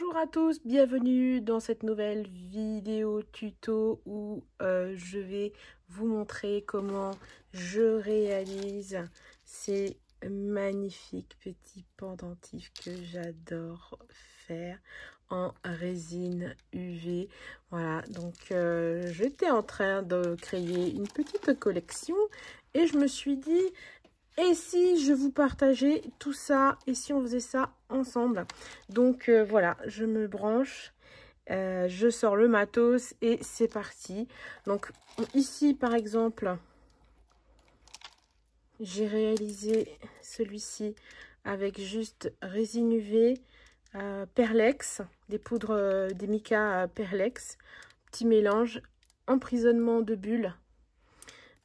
Bonjour à tous, bienvenue dans cette nouvelle vidéo tuto où je vais vous montrer comment je réalise ces magnifiques petits pendentifs que j'adore faire en résine UV. Voilà, donc j'étais en train de créer une petite collection et je me suis dit... Et si je vous partageais tout ça, et si on faisait ça ensemble? Donc voilà, je me branche, je sors le matos et c'est parti. Donc ici par exemple, j'ai réalisé celui-ci avec juste résine UV, Perlex, des poudres, des mica Perlex, petit mélange, emprisonnement de bulles.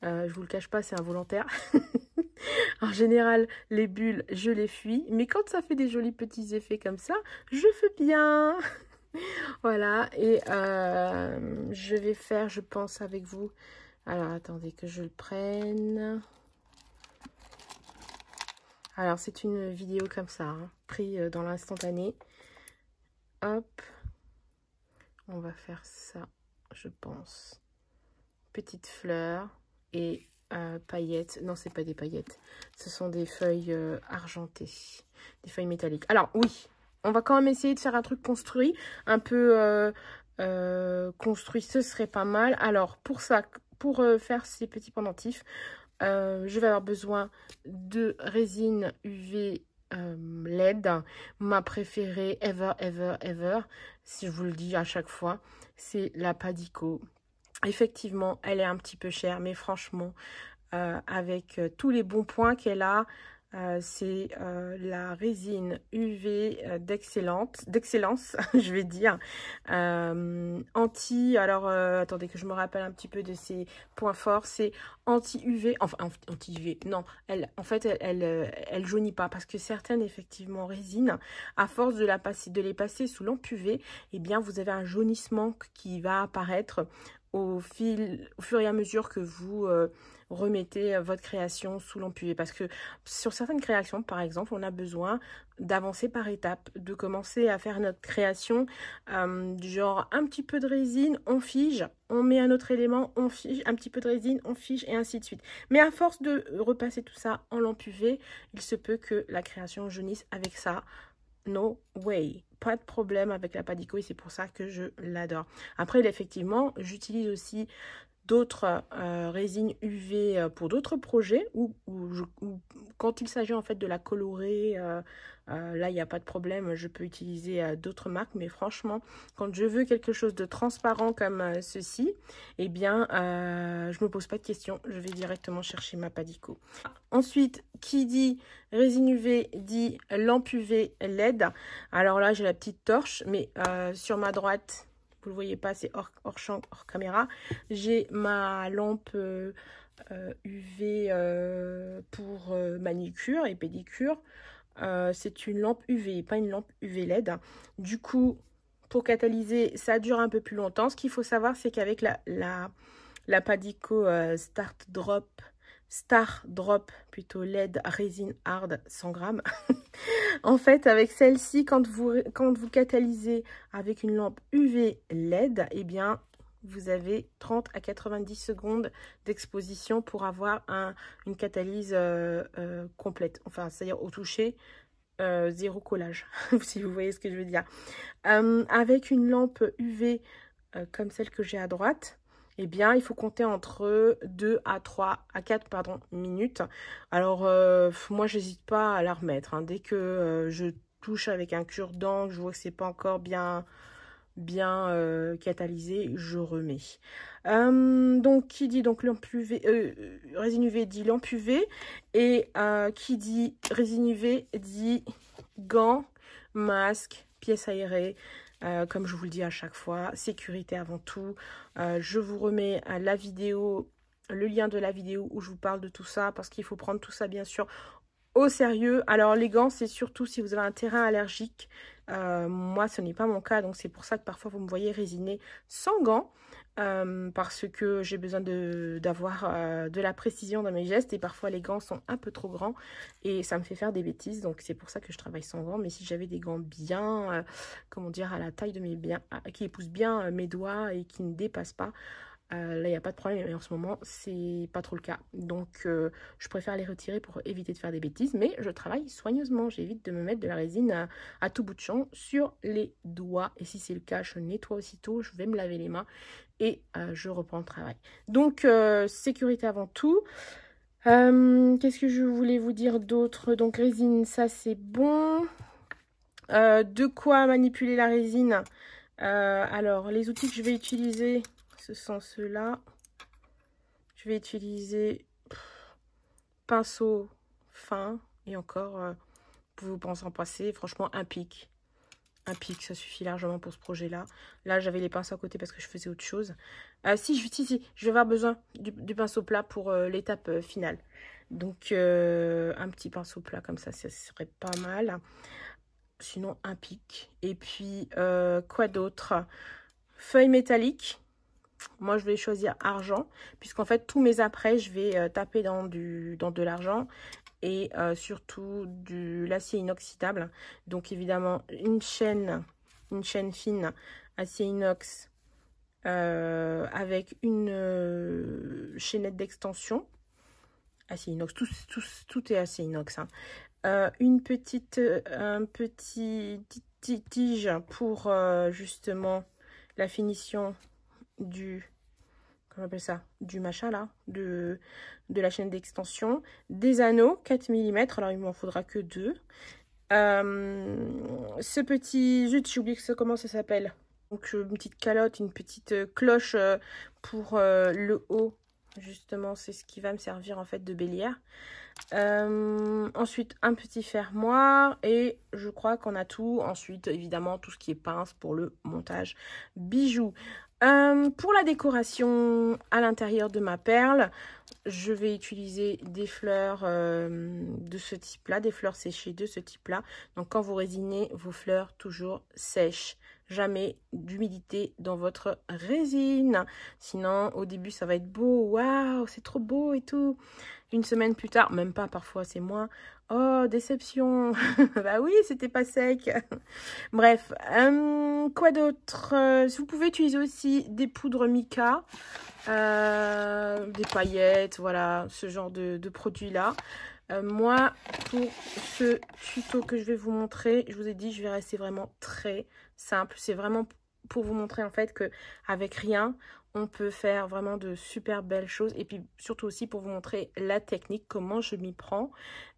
Je vous le cache pas, c'est involontaire. En général, les bulles, je les fuis. Mais quand ça fait des jolis petits effets comme ça, je fais bien. Voilà. Et je vais faire, je pense, avec vous. Alors, attendez que je le prenne. Alors, c'est une vidéo comme ça, hein, pris dans l'instantané. Hop. On va faire ça, je pense. Petite fleur et... paillettes, non c'est pas des paillettes, ce sont des feuilles argentées, des feuilles métalliques. Alors oui, on va quand même essayer de faire un truc construit, un peu construit, ce serait pas mal. Alors pour ça, pour faire ces petits pendentifs, je vais avoir besoin de résine UV LED, ma préférée ever, si je vous le dis à chaque fois, c'est la Padico. Effectivement, elle est un petit peu chère, mais franchement, avec tous les bons points qu'elle a, c'est la résine UV d'excellence, je vais dire. Alors, attendez que je me rappelle un petit peu de ses points forts. C'est anti-UV, enfin anti-UV, non, en fait, elle jaunit pas, parce que certaines, effectivement, résines, à force de les passer sous lampe UV, eh bien, vous avez un jaunissement qui va apparaître au fur et à mesure que vous remettez votre création sous lampe UV. Parce que sur certaines créations, par exemple, on a besoin d'avancer par étapes, de commencer à faire notre création du genre un petit peu de résine, on fige, on met un autre élément, on fige, un petit peu de résine, on fige et ainsi de suite. Mais à force de repasser tout ça en lampe UV, il se peut que la création jaunisse avec ça. No way, pas de problème avec la Padico et c'est pour ça que je l'adore. Après, effectivement, j'utilise aussi d'autres résines UV pour d'autres projets ou quand il s'agit en fait de la colorer, là il n'y a pas de problème, je peux utiliser d'autres marques, mais franchement quand je veux quelque chose de transparent comme ceci, eh bien je me pose pas de questions, je vais directement chercher ma Padico. Ensuite, qui dit résine UV dit lampe UV LED. Alors là j'ai la petite torche, mais sur ma droite, vous le voyez pas, c'est hors champ, hors caméra. J'ai ma lampe UV pour manicure et pédicure. C'est une lampe UV, pas une lampe UV LED. Du coup, pour catalyser, ça dure un peu plus longtemps. Ce qu'il faut savoir, c'est qu'avec la Padico Star Drop plutôt LED résine hard 100 grammes. En fait, avec celle-ci, quand vous catalysez avec une lampe UV LED, eh bien, vous avez 30 à 90 secondes d'exposition pour avoir une catalyse complète. Enfin, c'est-à-dire au toucher, zéro collage, si vous voyez ce que je veux dire. Avec une lampe UV comme celle que j'ai à droite, eh bien, il faut compter entre 2 à 3 à 4 minutes. Alors, moi, j'hésite pas à la remettre. Hein. Dès que je touche avec un cure-dent, je vois que c'est pas encore bien catalysé, je remets. Donc, qui dit donc lampe UV, résine UV dit lampe UV. Et qui dit résine UV dit gants, masque, pièces aérées. Comme je vous le dis à chaque fois, sécurité avant tout. Je vous remets la vidéo, le lien de la vidéo où je vous parle de tout ça, parce qu'il faut prendre tout ça bien sûr au sérieux. Alors les gants, c'est surtout si vous avez un terrain allergique. Moi, ce n'est pas mon cas, donc c'est pour ça que parfois vous me voyez résiner sans gants. Parce que j'ai besoin d'avoir de la précision dans mes gestes et parfois les gants sont un peu trop grands et ça me fait faire des bêtises, donc c'est pour ça que je travaille sans gants. Mais si j'avais des gants bien, comment dire, à la taille de mes qui épousent bien mes doigts et qui ne dépassent pas, là il n'y a pas de problème, mais en ce moment c'est pas trop le cas, donc je préfère les retirer pour éviter de faire des bêtises, mais je travaille soigneusement, j'évite de me mettre de la résine à tout bout de champ sur les doigts, et si c'est le cas je nettoie aussitôt, je vais me laver les mains et je reprends le travail. Donc sécurité avant tout. Qu'est-ce que je voulais vous dire d'autre? Donc résine, ça c'est bon. De quoi manipuler la résine? Alors les outils que je vais utiliser, ce sont ceux-là. Je vais utiliser pinceau fin et encore, vous pouvez penser en passer. Franchement, un pic. Un pic, ça suffit largement pour ce projet-là. Là, j'avais les pinceaux à côté parce que je faisais autre chose. Si, je vais avoir besoin du pinceau plat pour l'étape finale. Donc, un petit pinceau plat comme ça serait pas mal. Sinon, un pic. Et puis, quoi d'autre? Feuille métallique. Moi, je vais choisir argent, puisqu'en fait, tous mes après, je vais taper dans de l'argent et surtout de l'acier inoxydable. Donc, évidemment, une chaîne fine, acier inox, avec une chaînette d'extension. Acier inox, tout est acier inox. Hein. Une petite tige pour justement la finition comment on appelle ça, du machin là, de la chaîne d'extension, des anneaux 4 mm, alors il m'en faudra que 2. Ce petit, j'ai oublié comment ça s'appelle, donc une petite calotte, une petite cloche pour le haut, justement c'est ce qui va me servir en fait de bélière. Ensuite un petit fermoir et je crois qu'on a tout. Ensuite évidemment tout ce qui est pince pour le montage bijoux. Pour la décoration à l'intérieur de ma perle, je vais utiliser des fleurs de ce type-là, des fleurs séchées de ce type-là. Donc quand vous résinez, vos fleurs toujours sèches. Jamais d'humidité dans votre résine. Sinon, au début, ça va être beau. Waouh, c'est trop beau et tout. Une semaine plus tard, même pas, parfois c'est moins. Oh, déception. Bah oui, c'était pas sec. Bref, quoi d'autre? Vous pouvez utiliser aussi des poudres mica, des paillettes, voilà, ce genre de produits-là. Moi, pour ce tuto que je vais vous montrer, je vous ai dit, je vais rester vraiment très simple. C'est vraiment pour vous montrer en fait que avec rien, on peut faire vraiment de super belles choses. Et puis surtout aussi pour vous montrer la technique, comment je m'y prends.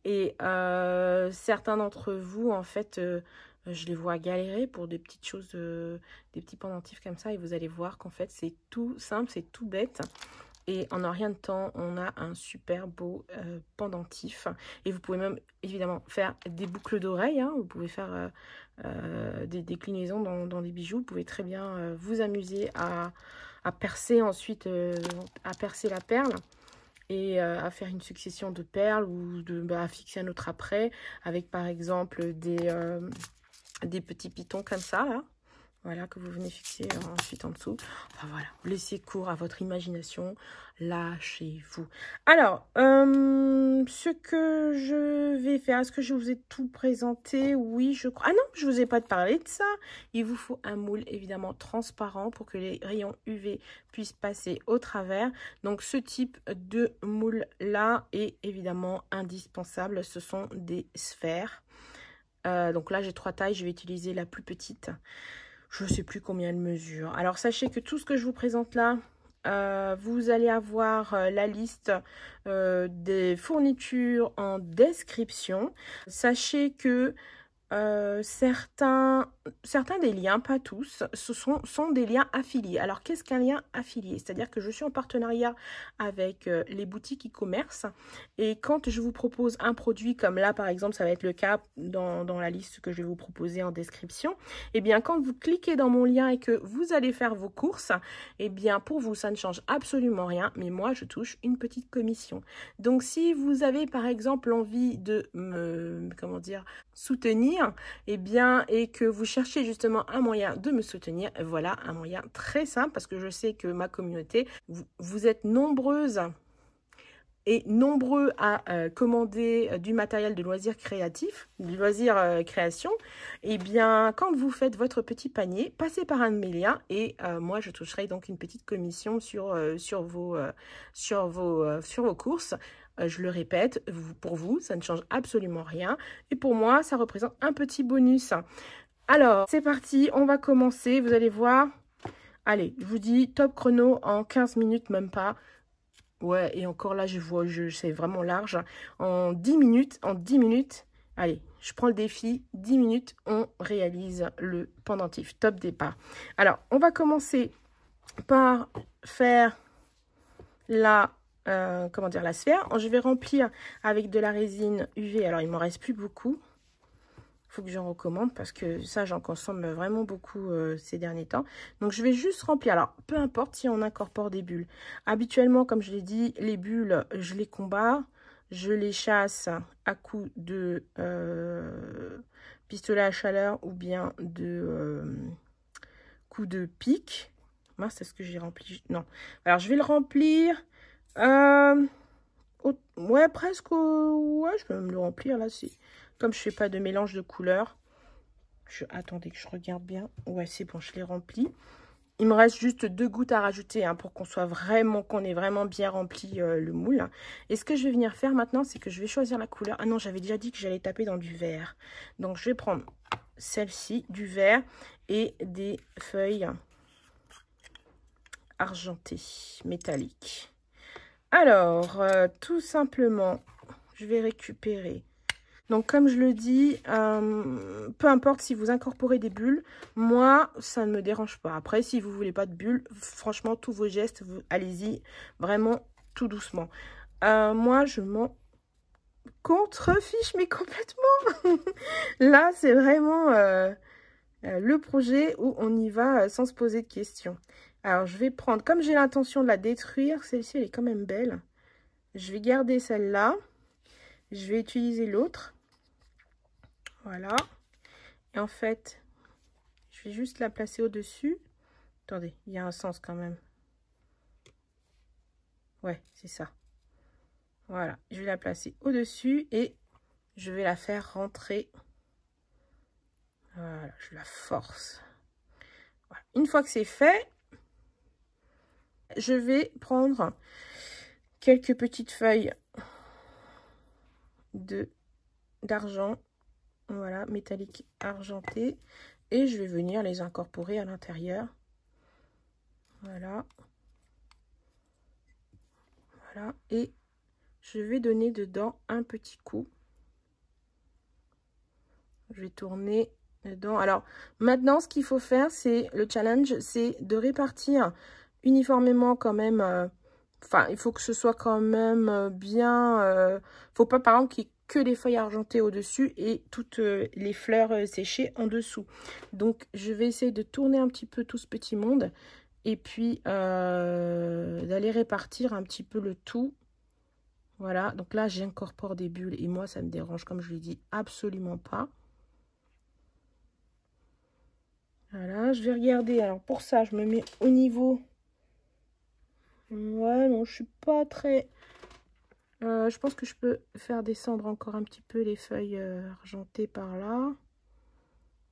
Et certains d'entre vous, en fait, je les vois galérer pour des petites choses, des petits pendentifs comme ça. Et vous allez voir qu'en fait, c'est tout simple, c'est tout bête. Et en un rien de temps, on a un super beau pendentif. Et vous pouvez même, évidemment, faire des boucles d'oreilles. Hein. Vous pouvez faire des déclinaisons dans des bijoux. Vous pouvez très bien vous amuser à percer ensuite, à percer la perle. Et à faire une succession de perles ou à fixer un autre après. Avec, par exemple, des petits pitons comme ça, là. Voilà, que vous venez fixer ensuite en dessous. Enfin voilà, laissez cours à votre imagination. Lâchez-vous. Alors, ce que je vais faire, est-ce que je vous ai tout présenté? Oui, je crois. Ah non, je ne vous ai pas parlé de ça. Il vous faut un moule, évidemment, transparent pour que les rayons UV puissent passer au travers. Donc, ce type de moule-là est évidemment indispensable. Ce sont des sphères. Donc là, j'ai 3 tailles. Je vais utiliser la plus petite. Je ne sais plus combien elle mesure. Alors, sachez que tout ce que je vous présente là, vous allez avoir la liste des fournitures en description. Sachez que certains des liens, pas tous, sont des liens affiliés. Alors, qu'est-ce qu'un lien affilié? C'est-à-dire que je suis en partenariat avec les boutiques e-commerce et quand je vous propose un produit, comme là, par exemple, ça va être le cas dans la liste que je vais vous proposer en description, eh bien, quand vous cliquez dans mon lien et que vous allez faire vos courses, eh bien, pour vous, ça ne change absolument rien, mais moi, je touche une petite commission. Donc, si vous avez, par exemple, envie de me, comment dire, soutenir, eh bien, et que vous cherchez justement un moyen de me soutenir, voilà un moyen très simple parce que je sais que ma communauté, vous êtes nombreuses et nombreux à commander du matériel de loisirs créatifs, du loisir création, eh bien, quand vous faites votre petit panier, passez par un de mes liens et moi, je toucherai donc une petite commission sur vos courses. Je le répète, pour vous, ça ne change absolument rien. Et pour moi, ça représente un petit bonus. Alors, c'est parti, on va commencer. Vous allez voir. Allez, je vous dis top chrono en 15 minutes, même pas. Ouais, et encore là, c'est vraiment large. En 10 minutes, allez, je prends le défi. 10 minutes, on réalise le pendentif. Top départ. Alors, on va commencer par faire la sphère. Je vais remplir avec de la résine UV. Alors, il m'en reste plus beaucoup. Il faut que j'en recommande parce que ça, j'en consomme vraiment beaucoup ces derniers temps. Donc, je vais juste remplir. Alors, peu importe si on incorpore des bulles. Habituellement, comme je l'ai dit, les bulles, je les combats. Je les chasse à coups de pistolet à chaleur ou bien de coups de pique. Mince, c'est ce que j'ai rempli? Non. Alors, je vais le remplir. Ouais, presque. Ouais, je peux même le remplir là. Comme je fais pas de mélange de couleurs. Attendez que je regarde bien. Ouais, c'est bon, je l'ai rempli. Il me reste juste 2 gouttes à rajouter hein, pour qu'on ait vraiment bien rempli le moule. Et ce que je vais venir faire maintenant, c'est que je vais choisir la couleur. Ah non, j'avais déjà dit que j'allais taper dans du vert. Donc, je vais prendre celle-ci, du vert et des feuilles argentées, métalliques. Alors, tout simplement, je vais récupérer. Donc, comme je le dis, peu importe si vous incorporez des bulles, moi, ça ne me dérange pas. Après, si vous ne voulez pas de bulles, franchement, tous vos gestes, allez-y, vraiment tout doucement. Moi, je m'en contrefiche, mais complètement. Là, c'est vraiment le projet où on y va sans se poser de questions. Alors, je vais prendre, comme j'ai l'intention de la détruire, celle-ci, elle est quand même belle. Je vais garder celle-là. Je vais utiliser l'autre. Voilà. Et en fait, je vais juste la placer au-dessus. Attendez, il y a un sens quand même. Ouais, c'est ça. Voilà, je vais la placer au-dessus et je vais la faire rentrer. Voilà, je la force. Voilà. Une fois que c'est fait, je vais prendre quelques petites feuilles d'argent. Voilà, métallique argenté. Et je vais venir les incorporer à l'intérieur. Voilà. Voilà. Et je vais donner dedans un petit coup. Je vais tourner dedans. Alors, maintenant, ce qu'il faut faire, c'est le challenge, c'est de répartir uniformément quand même. Enfin, il faut que ce soit quand même bien. Faut pas, par exemple, qu'il y ait que des feuilles argentées au-dessus et toutes les fleurs séchées en dessous. Donc, je vais essayer de tourner un petit peu tout ce petit monde et puis d'aller répartir un petit peu le tout. Voilà, donc là, j'incorpore des bulles et moi, ça me dérange, comme je l'ai dit, absolument pas. Voilà, je vais regarder. Alors, pour ça, je me mets au niveau. Ouais, non, je suis pas très... je pense que je peux faire descendre encore un petit peu les feuilles argentées par là.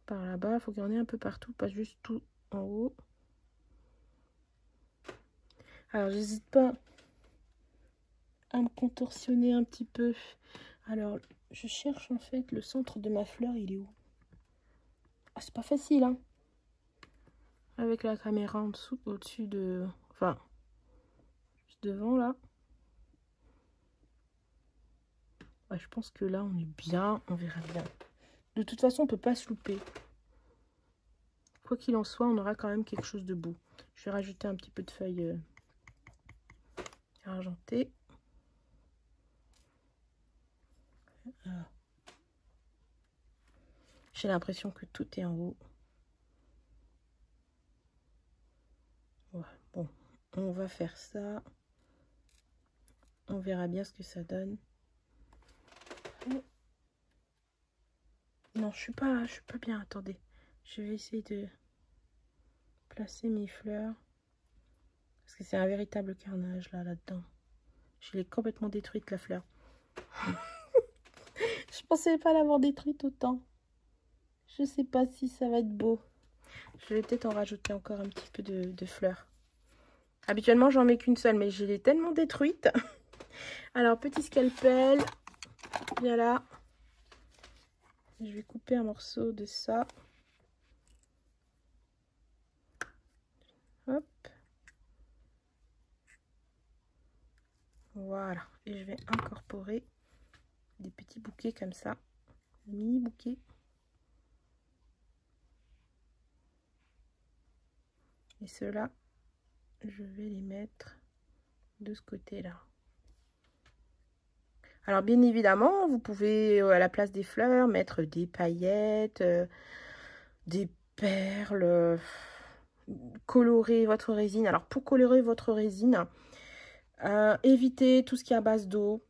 Par là-bas. Il faut qu'il y en ait un peu partout, pas juste tout en haut. Alors, j'hésite pas à me contorsionner un petit peu. Alors, je cherche en fait le centre de ma fleur, il est où? Ah, c'est pas facile, hein. Avec la caméra en dessous, au-dessus de... Enfin, juste devant, là. Ouais, je pense que là, on est bien. On verra bien. De toute façon, on ne peut pas se louper. Quoi qu'il en soit, on aura quand même quelque chose de beau. Je vais rajouter un petit peu de feuilles argentées. J'ai l'impression que tout est en haut. Ouais, bon, on va faire ça. On verra bien ce que ça donne. Non, je suis pas bien. Attendez, je vais essayer de placer mes fleurs parce que c'est un véritable carnage là-dedans. Je l'ai complètement détruite la fleur. Je pensais pas l'avoir détruite autant. Je sais pas si ça va être beau. Je vais peut-être en rajouter encore un petit peu de fleurs. Habituellement, j'en mets qu'une seule, mais je l'ai tellement détruite. Alors, petit scalpel. Bien là. Je vais couper un morceau de ça. Hop. Voilà. Et je vais incorporer des petits bouquets comme ça. Des mini bouquets. Et ceux-là, je vais les mettre de ce côté-là. Alors, bien évidemment, vous pouvez, à la place des fleurs, mettre des paillettes, des perles, colorer votre résine. Alors, pour colorer votre résine, évitez tout ce qui est à base d'eau.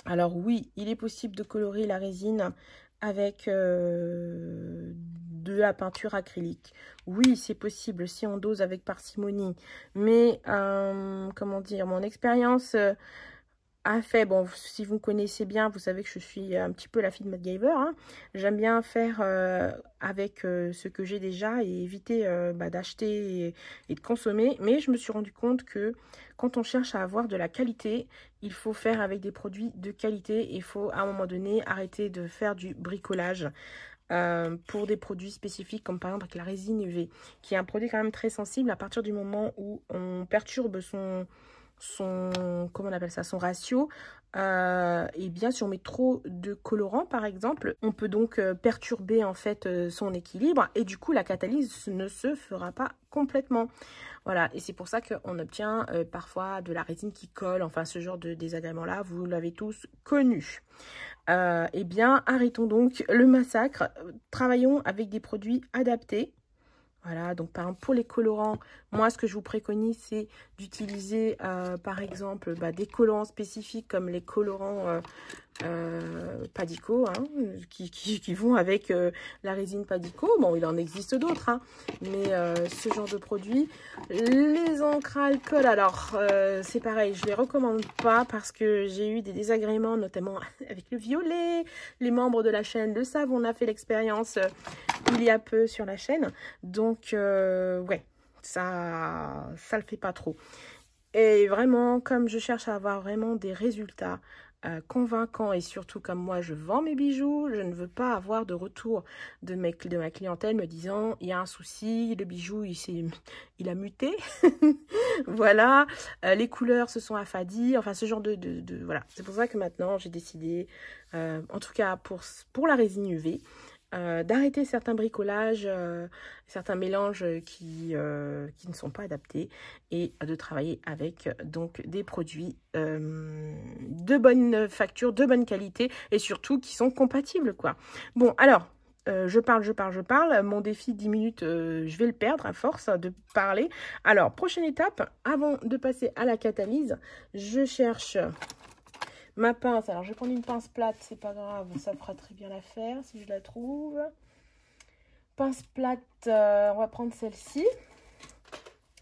Alors, oui, il est possible de colorer la résine avec de la peinture acrylique. Oui, c'est possible si on dose avec parcimonie. Mais, comment dire, mon expérience... a fait, bon, si vous me connaissez bien, vous savez que je suis un petit peu la fille de MacGyver. Hein. J'aime bien faire avec ce que j'ai déjà et éviter d'acheter et de consommer. Mais je me suis rendu compte que quand on cherche à avoir de la qualité, il faut faire avec des produits de qualité. Il faut à un moment donné arrêter de faire du bricolage pour des produits spécifiques comme par exemple avec la résine UV, qui est un produit quand même très sensible à partir du moment où on perturbe son comment on appelle ça, son ratio. Et bien si on met trop de colorant par exemple, on peut donc perturber en fait son équilibre et du coup la catalyse ne se fera pas complètement. Voilà, et c'est pour ça qu'on obtient parfois de la résine qui colle, enfin ce genre de désagrément là, vous l'avez tous connu. Eh bien arrêtons donc le massacre, travaillons avec des produits adaptés. Voilà, donc par exemple pour les colorants, moi ce que je vous préconise c'est d'utiliser par exemple des colorants spécifiques comme les colorants Padico, hein, qui vont avec la résine Padico. Bon, il en existe d'autres, hein, mais ce genre de produit, les encres à alcool, alors c'est pareil, je les recommande pas parce que j'ai eu des désagréments, notamment avec le violet. Les membres de la chaîne le savent, on a fait l'expérience il y a peu sur la chaîne, donc ouais, ça le fait pas trop. Et vraiment, comme je cherche à avoir vraiment des résultats convaincants et surtout comme moi je vends mes bijoux, je ne veux pas avoir de retour de ma clientèle me disant il y a un souci, le bijou il a muté, voilà, les couleurs se sont affadies, enfin ce genre voilà. C'est pour ça que maintenant j'ai décidé, en tout cas pour la résine UV, d'arrêter certains bricolages, certains mélanges qui ne sont pas adaptés et de travailler avec donc des produits de bonne facture, de bonne qualité et surtout qui sont compatibles quoi. Bon alors, je parle. Mon défi 10 minutes, je vais le perdre à force de parler. Alors, prochaine étape, avant de passer à la catalyse, je cherche... ma pince, alors je vais prendre une pince plate, c'est pas grave, ça fera très bien l'affaire si je la trouve. Pince plate, on va prendre celle-ci.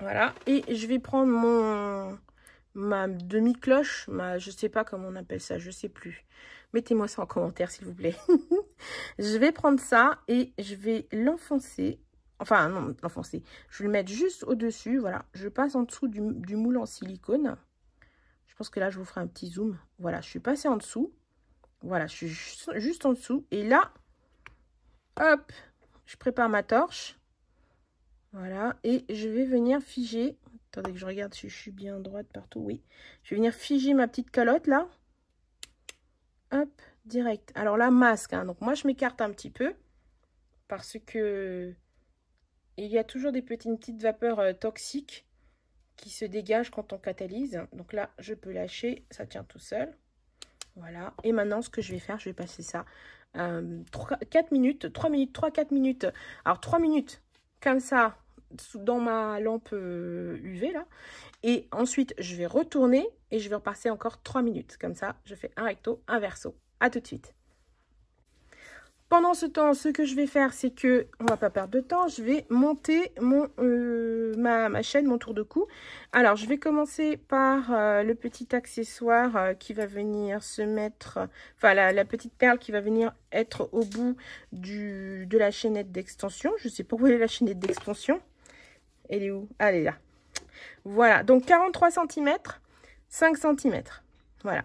Voilà, et je vais prendre ma demi-cloche, je sais pas comment on appelle ça, je sais plus. Mettez-moi ça en commentaire s'il vous plaît. Je vais prendre ça et je vais l'enfoncer. Enfin, non, l'enfoncer. Je vais le mettre juste au-dessus, voilà. Je passe en dessous du moule en silicone. Je pense que là, je vous ferai un petit zoom. Voilà, je suis passée en dessous. Voilà, je suis juste en dessous. Et là, hop, je prépare ma torche. Voilà, et je vais venir figer. Attendez que je regarde si je suis bien droite partout. Oui, je vais venir figer ma petite calotte là. Hop, direct. Alors là, masque, hein, donc moi je m'écarte un petit peu parce que il y a toujours des petites vapeurs toxiques qui se dégagent quand on catalyse. Donc là, je peux lâcher, ça tient tout seul. Voilà. Et maintenant, ce que je vais faire, je vais passer ça 4 minutes, 3 minutes, 3-4 minutes. Alors 3 minutes comme ça dans ma lampe UV là. Et ensuite, je vais retourner et je vais repasser encore 3 minutes. Comme ça, je fais un recto, un verso. À tout de suite. Pendant ce temps, ce que je vais faire, c'est que, on va pas perdre de temps, je vais monter ma chaîne, mon tour de cou. Alors, je vais commencer par le petit accessoire qui va venir se mettre, enfin la petite perle qui va venir être au bout de la chaînette d'extension. Je sais pas où est la chaînette d'extension. Elle est où? Elle est là. Voilà, donc 43 cm, 5 cm. Voilà.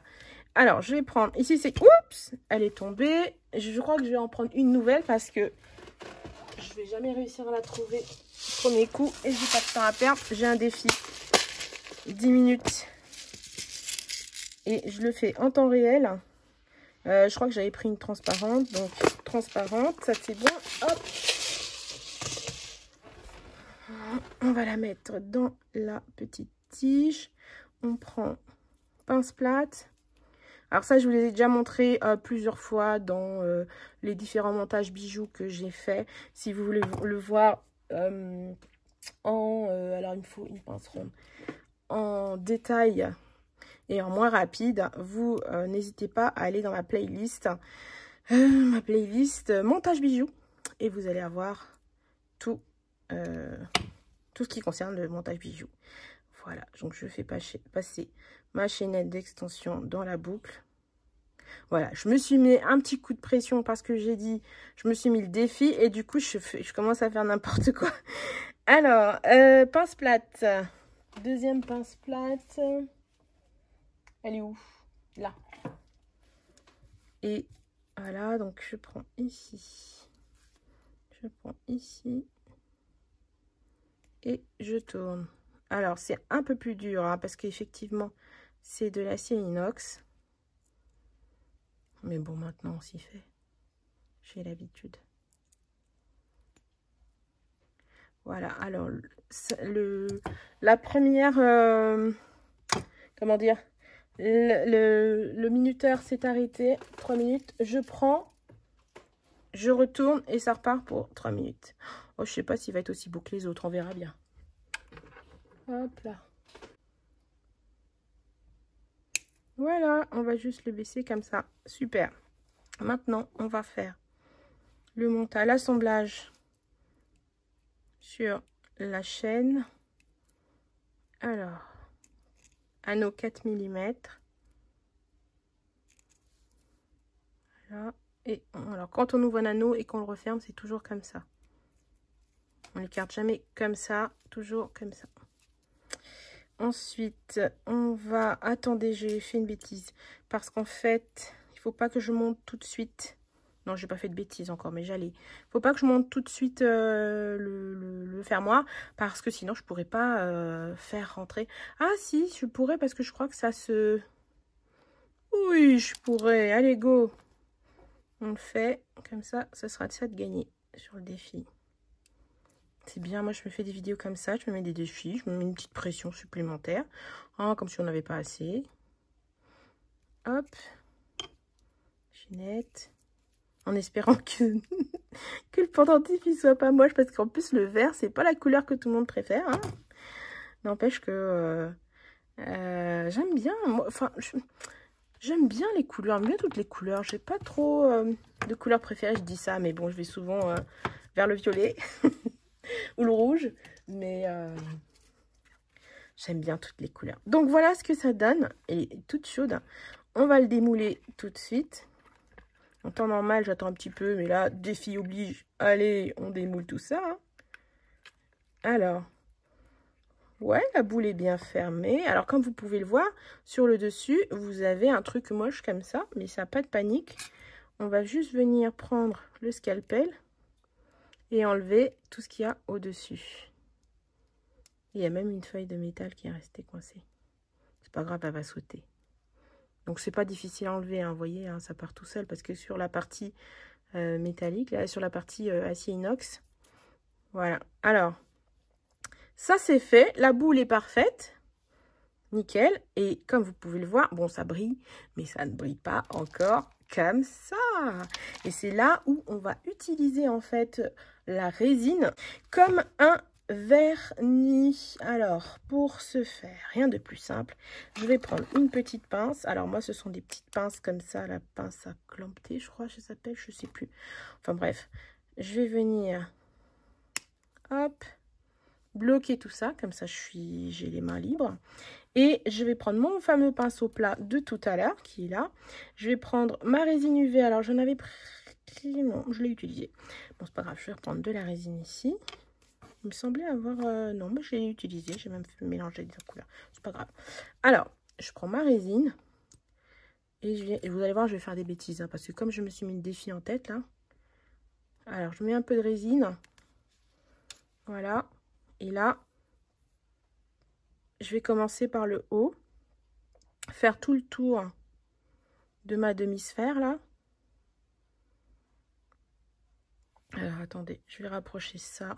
Alors, je vais prendre, ici c'est, oups, elle est tombée. Je crois que je vais en prendre une nouvelle parce que je vais jamais réussir à la trouver du premier coup. Et je n'ai pas de temps à perdre, j'ai un défi. 10 minutes. Et je le fais en temps réel. Je crois que j'avais pris une transparente, donc transparente, ça c'est bon. Hop. On va la mettre dans la petite tige. On prend pince plate. Alors ça, je vous les ai déjà montré plusieurs fois dans les différents montages bijoux que j'ai fait. Si vous voulez le voir alors il me faut une pince ronde. En détail et en moins rapide, vous n'hésitez pas à aller dans ma playlist. Montage bijoux. Et vous allez avoir tout ce qui concerne le montage bijoux. Voilà, donc je fais passer ma chaînette d'extension dans la boucle. Voilà, je me suis mis un petit coup de pression parce que j'ai dit, je me suis mis le défi et du coup, je commence à faire n'importe quoi. Alors, pince plate. Deuxième pince plate. Elle est où? Là. Et voilà, donc je prends ici. Je prends ici. Et je tourne. Alors, c'est un peu plus dur hein, parce qu'effectivement, c'est de l'acier inox. Mais bon, maintenant, on s'y fait. J'ai l'habitude. Voilà, alors, la première... comment dire? Le minuteur s'est arrêté. 3 minutes. Je prends. Je retourne et ça repart pour 3 minutes. Oh, je sais pas s'il va être aussi beau que les autres. On verra bien. Hop là. Voilà, on va juste le baisser comme ça. Super. Maintenant, on va faire le montage, l'assemblage sur la chaîne. Alors, anneau 4 mm. Voilà. Et alors, quand on ouvre un anneau et qu'on le referme, c'est toujours comme ça. On l'écarte jamais comme ça, toujours comme ça. Ensuite, on va... Attendez, j'ai fait une bêtise. Parce qu'en fait, il faut pas que je monte tout de suite. Non, j'ai pas fait de bêtises encore, mais j'allais. Il faut pas que je monte tout de suite le fermoir. Parce que sinon, je pourrais pas faire rentrer. Ah si, je pourrais parce que je crois que ça se... Oui, je pourrais. Allez, go. On le fait. Comme ça, ça sera de ça de gagner sur le défi. C'est bien, moi je me fais des vidéos comme ça, je me mets des défis, je me mets une petite pression supplémentaire. Oh, comme si on n'avait pas assez. Hop. Chaînette. En espérant que, que le pendentif il soit pas moche, parce qu'en plus le vert, c'est pas la couleur que tout le monde préfère. Hein. N'empêche que j'aime bien, enfin, j'aime bien les couleurs, j'aime bien toutes les couleurs. J'ai pas trop de couleurs préférées, je dis ça, mais bon, je vais souvent vers le violet. Ou le rouge, mais j'aime bien toutes les couleurs. Donc voilà ce que ça donne. Elle est toute chaude. On va le démouler tout de suite. En temps normal, j'attends un petit peu, mais là, défi oblige. Allez, on démoule tout ça. Hein. Alors, ouais, la boule est bien fermée. Alors, comme vous pouvez le voir, sur le dessus, vous avez un truc moche comme ça, mais ça n'a pas de panique. On va juste venir prendre le scalpel et enlever tout ce qu'il y a au-dessus. Il y a même une feuille de métal qui est restée coincée. C'est pas grave, elle va sauter. Donc, c'est pas difficile à enlever, hein, vous voyez, hein, ça part tout seul. Parce que sur la partie métallique, là, sur la partie acier inox, voilà. Alors, ça, c'est fait. La boule est parfaite. Nickel. Et comme vous pouvez le voir, bon, ça brille, mais ça ne brille pas encore comme ça. Et c'est là où on va utiliser, en fait, la résine comme un vernis. Alors, pour ce faire, rien de plus simple, je vais prendre une petite pince. Alors, moi, ce sont des petites pinces comme ça, la pince à clamper, je crois que ça s'appelle, je sais plus. Enfin, bref, je vais venir, hop, bloquer tout ça, comme ça, j'ai les mains libres. Et je vais prendre mon fameux pinceau plat de tout à l'heure, qui est là. Je vais prendre ma résine UV. Alors, j'en avais pris... Non, je l'ai utilisé. Bon, c'est pas grave, je vais reprendre de la résine ici. Il me semblait avoir... non, mais je l'ai utilisé. J'ai même mélangé les couleurs. C'est pas grave. Alors, je prends ma résine. Et vous allez voir, je vais faire des bêtises. Hein, parce que comme je me suis mis le défi en tête, là. Alors, je mets un peu de résine. Voilà. Et là... je vais commencer par le haut, faire tout le tour de ma demi-sphère là. Alors attendez, je vais rapprocher ça.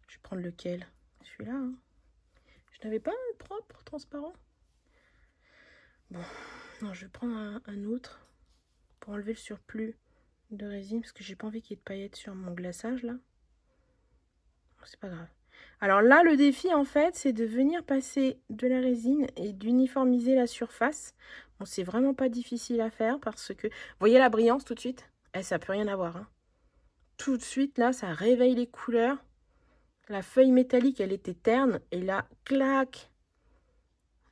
Je vais prendre lequel? Celui-là. Hein. Je n'avais pas un propre transparent. Bon, non, je vais prendre un autre pour enlever le surplus de résine parce que j'ai pas envie qu'il y ait de paillettes sur mon glaçage là. C'est pas grave. Alors là, le défi, en fait, c'est de venir passer de la résine et d'uniformiser la surface. Bon, c'est vraiment pas difficile à faire parce que... vous voyez la brillance tout de suite? Ça n'a plus rien à voir. Hein. Tout de suite, là, ça réveille les couleurs. La feuille métallique, elle était terne. Et là, clac!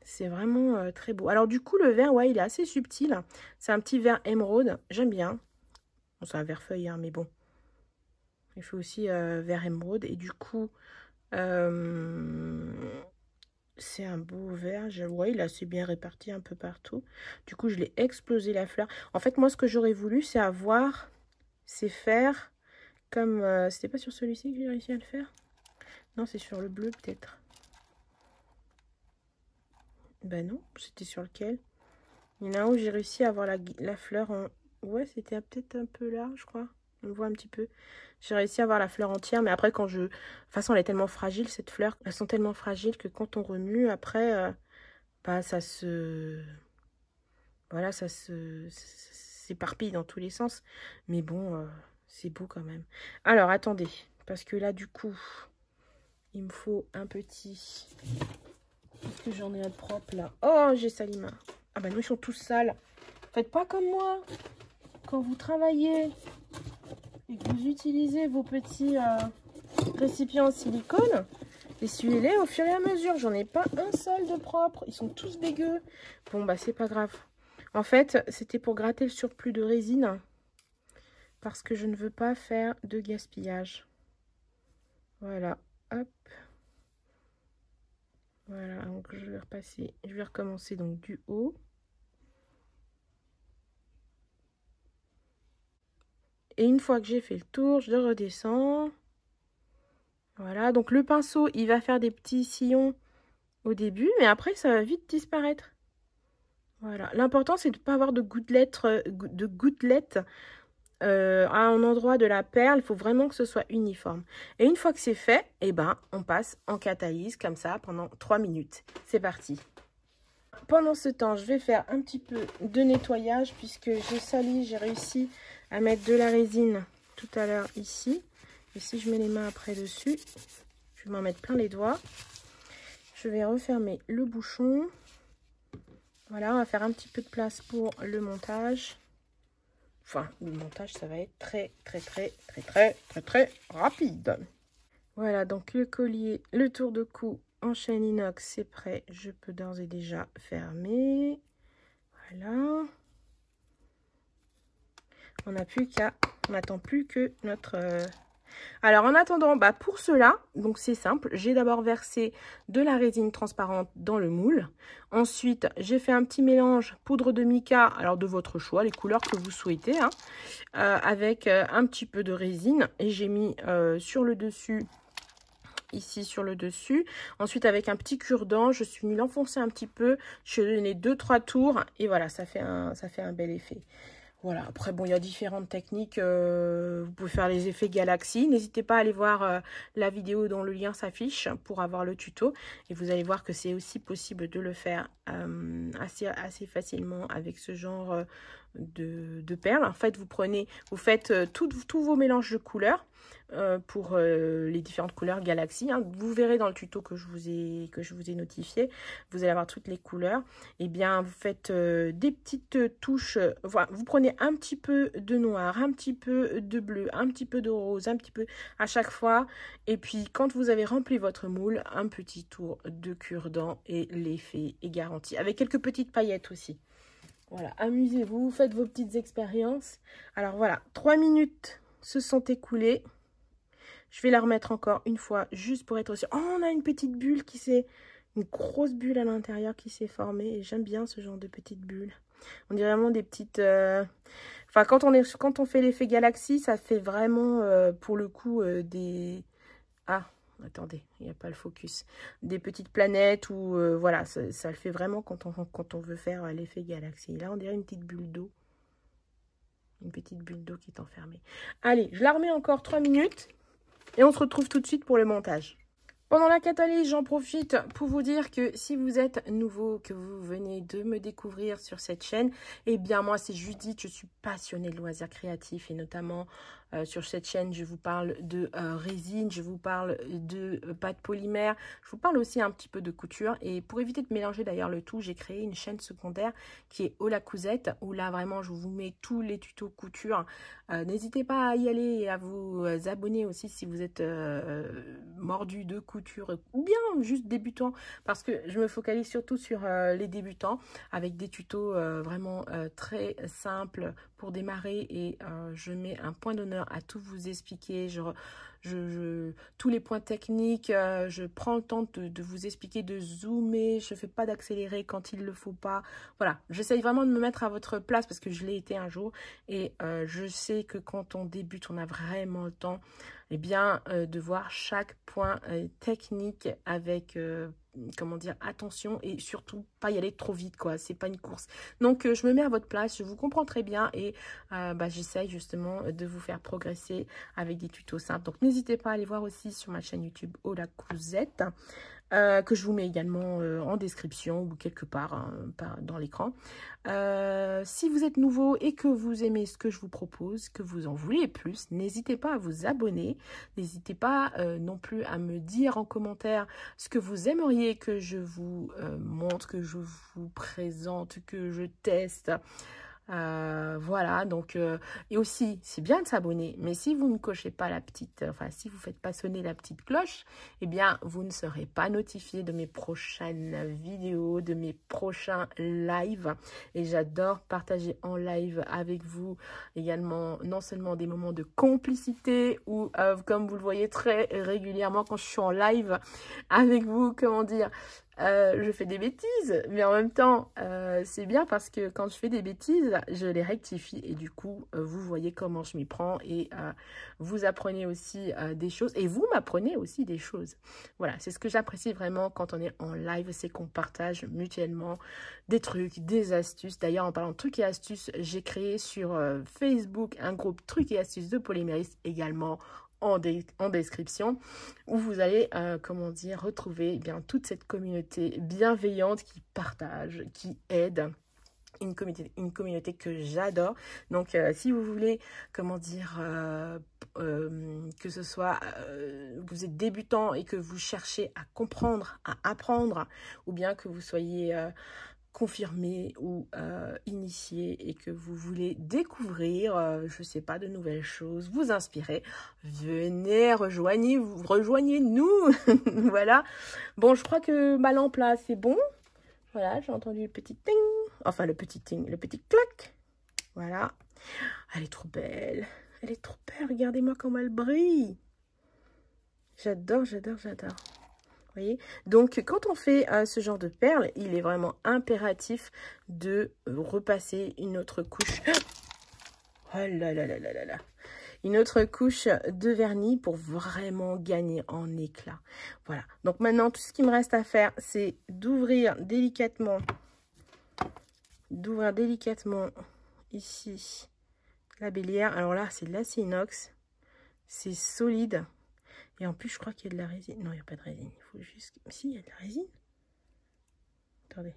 C'est vraiment très beau. Alors du coup, le vert, ouais, il est assez subtil. C'est un petit vert émeraude. J'aime bien. Bon, c'est un vert feuille, hein, mais bon. Il fait aussi vert émeraude. Et du coup... c'est un beau vert, ouais, il est assez bien réparti un peu partout. Du coup, je l'ai explosé la fleur. En fait, moi, ce que j'aurais voulu, c'est avoir ces fers comme... c'était pas sur celui-ci que j'ai réussi à le faire? Non, c'est sur le bleu, peut-être. Ben non, c'était sur lequel? Il y en a un où j'ai réussi à avoir la fleur en... ouais, c'était peut-être un peu là, je crois. On voit un petit peu. J'ai réussi à avoir la fleur entière, mais après quand je... de toute façon, elle est tellement fragile, cette fleur. Elles sont tellement fragiles que quand on remue, après, bah, ça se... voilà, ça s'éparpille dans tous les sens. Mais bon, c'est beau quand même. Alors, attendez. Parce que là, du coup, il me faut un petit... est-ce que j'en ai un propre, là? Oh, j'ai sali main. Ah bah non, ils sont tous sales. Faites pas comme moi. Quand vous travaillez... et que vous utilisez vos petits récipients en silicone, essuyez-les au fur et à mesure. J'en ai pas un seul de propre. Ils sont tous dégueux. Bon, bah, c'est pas grave. En fait, c'était pour gratter le surplus de résine. Parce que je ne veux pas faire de gaspillage. Voilà. Hop. Voilà. Donc, je vais repasser. Je vais recommencer donc du haut. Et une fois que j'ai fait le tour, je redescends. Voilà, donc le pinceau, il va faire des petits sillons au début, mais après, ça va vite disparaître. Voilà, l'important, c'est de ne pas avoir de gouttelettes, à un endroit de la perle. Il faut vraiment que ce soit uniforme. Et une fois que c'est fait, eh ben, on passe en catalyse, comme ça, pendant 3 minutes. C'est parti. Pendant ce temps, je vais faire un petit peu de nettoyage, puisque j'ai sali, j'ai réussi à mettre de la résine tout à l'heure ici. Et si je mets les mains après dessus, je vais m'en mettre plein les doigts. Je vais refermer le bouchon. Voilà, on va faire un petit peu de place pour le montage. Enfin, le montage, ça va être très rapide. Voilà, donc le collier, le tour de cou en chaîne inox, c'est prêt. Je peux d'ores et déjà fermer. Voilà. On n'attend plus que notre... Alors, en attendant, bah, pour cela, donc c'est simple. J'ai d'abord versé de la résine transparente dans le moule. Ensuite, j'ai fait un petit mélange poudre de mica, alors de votre choix, les couleurs que vous souhaitez, hein, avec un petit peu de résine. Et j'ai mis sur le dessus ici sur le dessus. Ensuite, avec un petit cure-dent, je suis venue l'enfoncer un petit peu. Je lui ai donné 2-3 tours et voilà, ça fait un bel effet. Voilà, après, bon, il y a différentes techniques. Vous pouvez faire les effets Galaxy. N'hésitez pas à aller voir la vidéo dont le lien s'affiche pour avoir le tuto. Et vous allez voir que c'est aussi possible de le faire assez facilement avec ce genre de perles. En fait, vous faites tous vos mélanges de couleurs pour les différentes couleurs Galaxy. Hein. Vous verrez dans le tuto que je vous ai notifié. Vous allez avoir toutes les couleurs. Et bien, vous faites des petites touches. Voilà, vous prenez un petit peu de noir, un petit peu de bleu, un petit peu de rose, un petit peu à chaque fois. Et puis, quand vous avez rempli votre moule, un petit tour de cure-dent et l'effet est garanti. Avec quelques petites paillettes aussi. Voilà, amusez-vous, faites vos petites expériences. Alors voilà, 3 minutes se sont écoulées. Je vais la remettre encore une fois, juste pour être sûr. Oh, on a une petite bulle une grosse bulle à l'intérieur qui s'est formée. Et j'aime bien ce genre de petites bulles. On dirait vraiment des petites... Enfin, quand on fait l'effet Galaxy, ça fait vraiment, pour le coup, des... Ah, attendez, il n'y a pas le focus. Des petites planètes ou... voilà, ça le fait vraiment quand on veut faire l'effet Galaxy. Là, on dirait une petite bulle d'eau. Une petite bulle d'eau qui est enfermée. Allez, je la remets encore 3 minutes. Et on se retrouve tout de suite pour le montage. Pendant la catalyse, j'en profite pour vous dire que si vous êtes nouveau, que vous venez de me découvrir sur cette chaîne, eh bien moi c'est Judith, je suis passionnée de loisirs créatifs et notamment sur cette chaîne, je vous parle de résine, je vous parle de pâte polymère, je vous parle aussi un petit peu de couture. Et pour éviter de mélanger d'ailleurs le tout, j'ai créé une chaîne secondaire qui est Hola Cousette, où là vraiment je vous mets tous les tutos couture. N'hésitez pas à y aller et à vous abonner aussi si vous êtes mordu de couture ou bien juste débutant, parce que je me focalise surtout sur les débutants avec des tutos vraiment très simples pour démarrer et je mets un point d'honneur à tout vous expliquer. Tous les points techniques, je prends le temps de vous expliquer, de zoomer, je ne fais pas d'accélérer quand il ne le faut pas. Voilà, j'essaye vraiment de me mettre à votre place parce que je l'ai été un jour et je sais que quand on débute, on a vraiment le temps de voir chaque point technique avec... comment dire, attention et surtout pas y aller trop vite, quoi, c'est pas une course. Donc je me mets à votre place, je vous comprends très bien et j'essaye justement de vous faire progresser avec des tutos simples. Donc n'hésitez pas à aller voir aussi sur ma chaîne YouTube Hola Cousette, que je vous mets également en description ou quelque part dans l'écran. Si vous êtes nouveau et que vous aimez ce que je vous propose, que vous en voulez plus, n'hésitez pas à vous abonner. N'hésitez pas non plus à me dire en commentaire ce que vous aimeriez que je vous montre, que je vous présente, que je teste. Voilà, donc et aussi c'est bien de s'abonner, mais si vous ne cochez pas la petite, si vous faites pas sonner la petite cloche, eh bien vous ne serez pas notifié de mes prochaines vidéos, de mes prochains lives. Et j'adore partager en live avec vous également, non seulement des moments de complicité ou comme vous le voyez très régulièrement quand je suis en live avec vous, comment dire, je fais des bêtises, mais en même temps, c'est bien parce que quand je fais des bêtises, je les rectifie et du coup, vous voyez comment je m'y prends et vous apprenez aussi des choses et vous m'apprenez aussi des choses. Voilà, c'est ce que j'apprécie vraiment quand on est en live, c'est qu'on partage mutuellement des trucs, des astuces. D'ailleurs, en parlant de trucs et astuces, j'ai créé sur Facebook un groupe trucs et astuces de polyméristes également en description, où vous allez, comment dire, retrouver toute cette communauté bienveillante qui partage, qui aide. Une communauté que j'adore. Donc, si vous voulez, comment dire, que ce soit, vous êtes débutant et que vous cherchez à comprendre, à apprendre, ou bien que vous soyez... confirmé ou initié et que vous voulez découvrir, je sais pas, de nouvelles choses, vous inspirer, venez, rejoignez-nous. Voilà. Bon, je crois que ma lampe là, c'est bon. Voilà, j'ai entendu le petit ting. Enfin, le petit ting, le petit clac. Voilà. Elle est trop belle. Elle est trop belle. Regardez-moi comment elle brille. J'adore, j'adore, j'adore. Voyez, donc quand on fait ce genre de perles, il est vraiment impératif de repasser une autre couche. Oh là là là là là là. une autre couche de vernis pour vraiment gagner en éclat. Voilà, donc maintenant tout ce qu'il me reste à faire, c'est d'ouvrir délicatement ici la bélière. Alors là, c'est de l'acier inox, c'est solide. Et en plus, je crois qu'il y a de la résine. Non, il n'y a pas de résine. Il faut juste... Si, il y a de la résine. Attendez.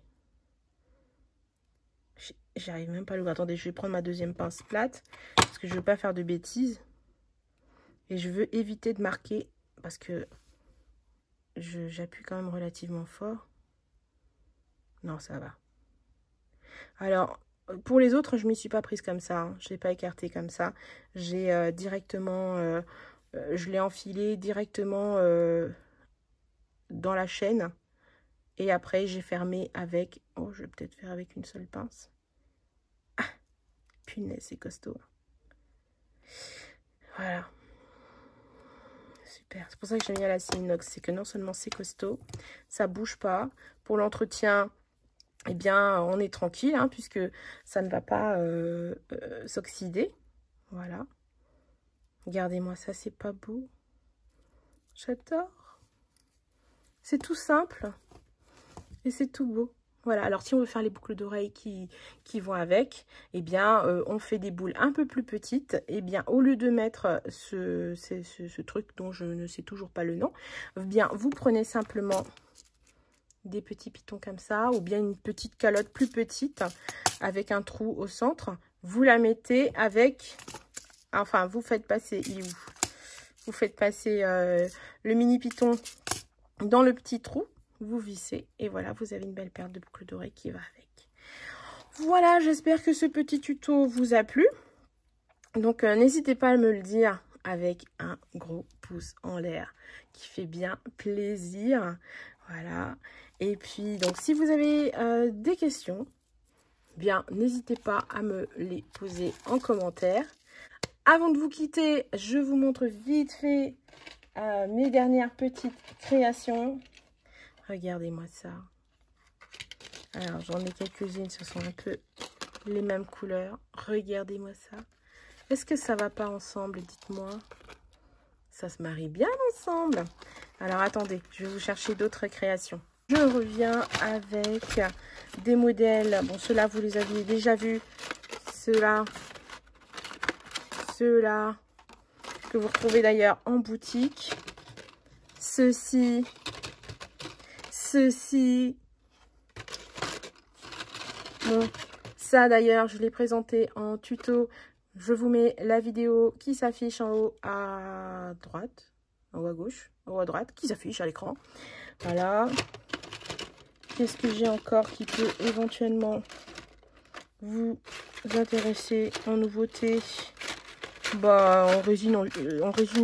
J'arrive même pas à l'ouvrir. Attendez, je vais prendre ma deuxième pince plate. Parce que je ne veux pas faire de bêtises. Et je veux éviter de marquer. Parce que j'appuie quand même relativement fort. Non, ça va. Alors, pour les autres, je ne m'y suis pas prise comme ça. Hein. Je ne l'ai pas écarté comme ça. J'ai directement... je l'ai enfilé directement dans la chaîne. Et après, j'ai fermé avec... Oh, je vais peut-être faire avec une seule pince. Ah, punaise, c'est costaud. Voilà. Super. C'est pour ça que j'aime bien l'acier inox. C'est que non seulement c'est costaud, ça bouge pas. Pour l'entretien, eh bien, on est tranquille, hein, puisque ça ne va pas s'oxyder. Voilà. Regardez-moi ça, c'est pas beau? J'adore. C'est tout simple. Et c'est tout beau. Voilà, alors si on veut faire les boucles d'oreilles qui vont avec, eh bien, on fait des boules un peu plus petites. Eh bien, au lieu de mettre ce truc dont je ne sais toujours pas le nom, eh bien, vous prenez simplement des petits pitons comme ça, ou bien une petite calotte plus petite avec un trou au centre. Vous la mettez avec... Enfin, vous faites passer... Vous faites passer le mini piton dans le petit trou. Vous vissez et voilà, vous avez une belle paire de boucles d'oreilles qui va avec. Voilà, j'espère que ce petit tuto vous a plu. Donc, n'hésitez pas à me le dire avec un gros pouce en l'air qui fait bien plaisir. Voilà. Et puis, donc, si vous avez des questions, bien, n'hésitez pas à me les poser en commentaire. Avant de vous quitter, je vous montre vite fait mes dernières petites créations. Regardez-moi ça. Alors, j'en ai quelques-unes, ce sont un peu les mêmes couleurs. Regardez-moi ça. Est-ce que ça va pas ensemble? Dites-moi. Ça se marie bien ensemble. Alors, attendez, je vais vous chercher d'autres créations. Je reviens avec des modèles. Bon, ceux-là, vous les aviez déjà vus. Ceux-là, que vous retrouvez d'ailleurs en boutique. Ceux-ci. Bon, ça d'ailleurs, je l'ai présenté en tuto. Je vous mets la vidéo qui s'affiche en haut à droite, en haut à gauche, en haut à droite, qui s'affiche à l'écran. Voilà. Qu'est-ce que j'ai encore qui peut éventuellement vous intéresser en nouveauté? Bah, en résine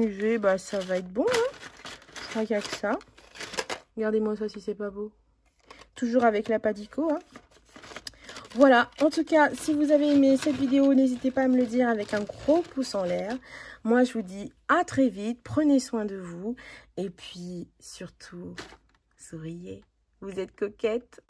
UV, bah, ça va être bon, hein. Je crois qu'il n'y a que ça. Regardez-moi ça si c'est pas beau. Toujours avec la Padico, hein. Voilà, en tout cas, si vous avez aimé cette vidéo, n'hésitez pas à me le dire avec un gros pouce en l'air. Moi, je vous dis à très vite. Prenez soin de vous. Et puis, surtout, souriez. Vous êtes coquette.